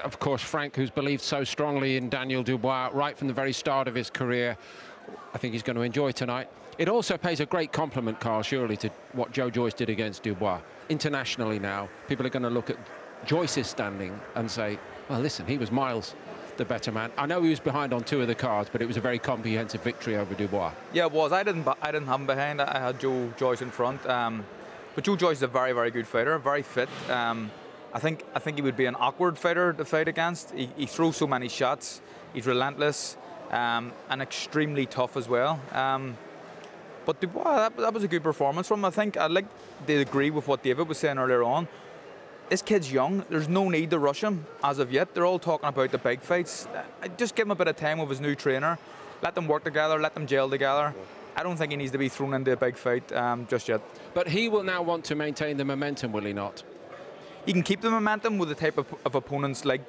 of course, Frank, who's believed so strongly in Daniel Dubois right from the very start of his career. I think he's going to enjoy tonight. It also pays a great compliment, Carl, surely, to what Joe Joyce did against Dubois. Internationally now, people are going to look at Joyce's standing and say, well, listen, he was miles the better man. I know he was behind on 2 of the cards, but it was a very comprehensive victory over Dubois. Yeah, it was. I didn't have him behind. I had Joe Joyce in front. But Joe Joyce is a very, very good fighter, very fit. I think he would be an awkward fighter to fight against. He throws so many shots. He's relentless and extremely tough as well. But Dubois, that was a good performance from him. I think I'd like to agree with what David was saying earlier on. This kid's young. There's no need to rush him as of yet. They're all talking about the big fights. Just give him a bit of time with his new trainer. Let them work together. Let them gel together. I don't think he needs to be thrown into a big fight just yet. But he will now want to maintain the momentum, will he not? He can keep the momentum with the type of opponents like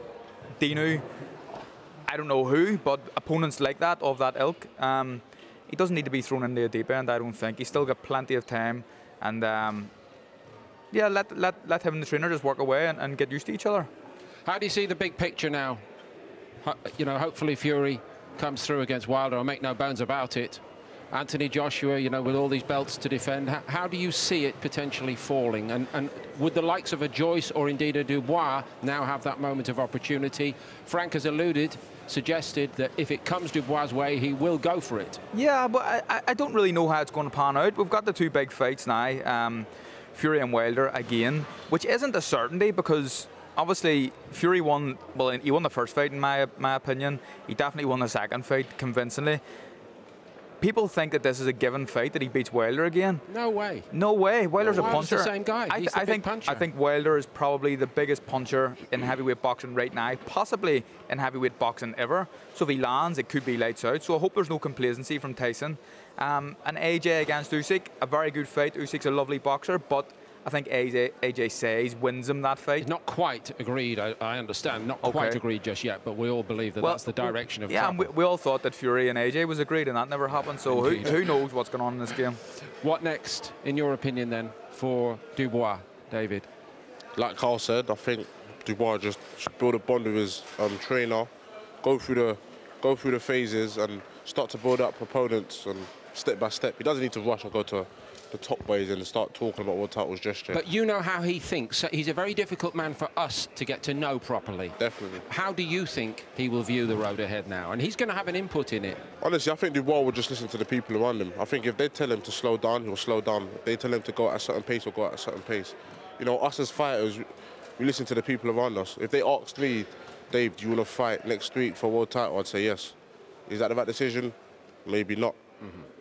Dinu. I don't know who, but opponents like that, of that ilk. He doesn't need to be thrown into a deep end, I don't think. He's still got plenty of time. And yeah, let him and the trainer just work away and get used to each other. How do you see the big picture now? You know, hopefully Fury comes through against Wilder. I'll make no bones about it. Anthony Joshua, you know, with all these belts to defend, how do you see it potentially falling? And would the likes of a Joyce or indeed a Dubois now have that moment of opportunity? Frank has suggested that if it comes Dubois' way, he will go for it. Yeah, but I don't really know how it's going to pan out. We've got the 2 big fights now, Fury and Wilder again, which isn't a certainty because obviously Fury won, well, he won the first fight in my opinion. He definitely won the second fight convincingly. People think that this is a given fight, that he beats Wilder again. No way. No way. Wilder's a puncher. The same guy. He's the big puncher. I think Wilder is probably the biggest puncher in heavyweight boxing right now, possibly in heavyweight boxing ever. So if he lands, it could be lights out. So I hope there's no complacency from Tyson. And AJ against Usyk, a very good fight. Usyk's a lovely boxer, but I think AJ says wins him that fight. It's not quite agreed, I understand. Not quite agreed just yet, but we all believe that that's the direction of travel. Yeah, and we all thought that Fury and AJ was agreed, and that never happened. So who knows what's going on in this game? What next, in your opinion, then, for Dubois, David? Like Carl said, I think Dubois just should build a bond with his trainer, go through the phases, and start to build up opponents and step by step. He doesn't need to rush and go to the top boys and start talking about what titles just yet. But you know how he thinks. So he's a very difficult man for us to get to know properly. Definitely. How do you think he will view the road ahead now? And he's going to have an input in it. Honestly, I think Dubois will just listen to the people around him. I think if they tell him to slow down, he'll slow down. If they tell him to go at a certain pace, he'll go at a certain pace. You know, us as fighters, we listen to the people around us. If they asked me, Dave, do you want to fight next week for a world title? I'd say yes. Is that the right decision? Maybe not.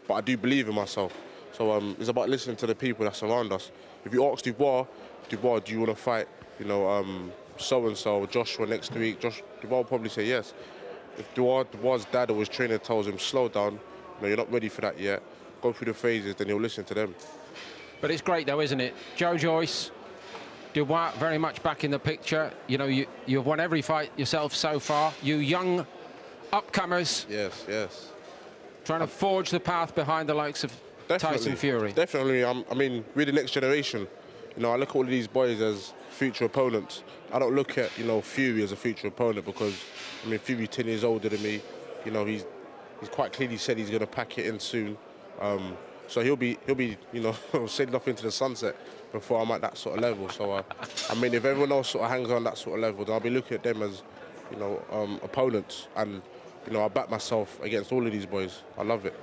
But I do believe in myself. So it's about listening to the people that surround us. If you ask Dubois, do you want to fight, you know, so-and-so, Joshua next week, Dubois will probably say yes. If Dubois' dad or his trainer tells him, slow down, you know, you're not ready for that yet, go through the phases, then he'll listen to them. But it's great, though, isn't it? Joe Joyce, Dubois very much back in the picture. You know, you've won every fight yourself so far. You young upcomers. Yes. Trying to forge the path behind the likes of Tyson Fury. Definitely. I mean, we're the next generation. You know, I look at all of these boys as future opponents. I don't look at, you know, Fury as a future opponent because, I mean, Fury's 10 years older than me. You know, he's quite clearly said he's going to pack it in soon. So he'll be, you know, sailing off into the sunset before I'm at that sort of level. So, I mean, if everyone else sort of hangs on that sort of level, then I'll be looking at them as, you know, opponents. And, you know, I back myself against all of these boys. I love it.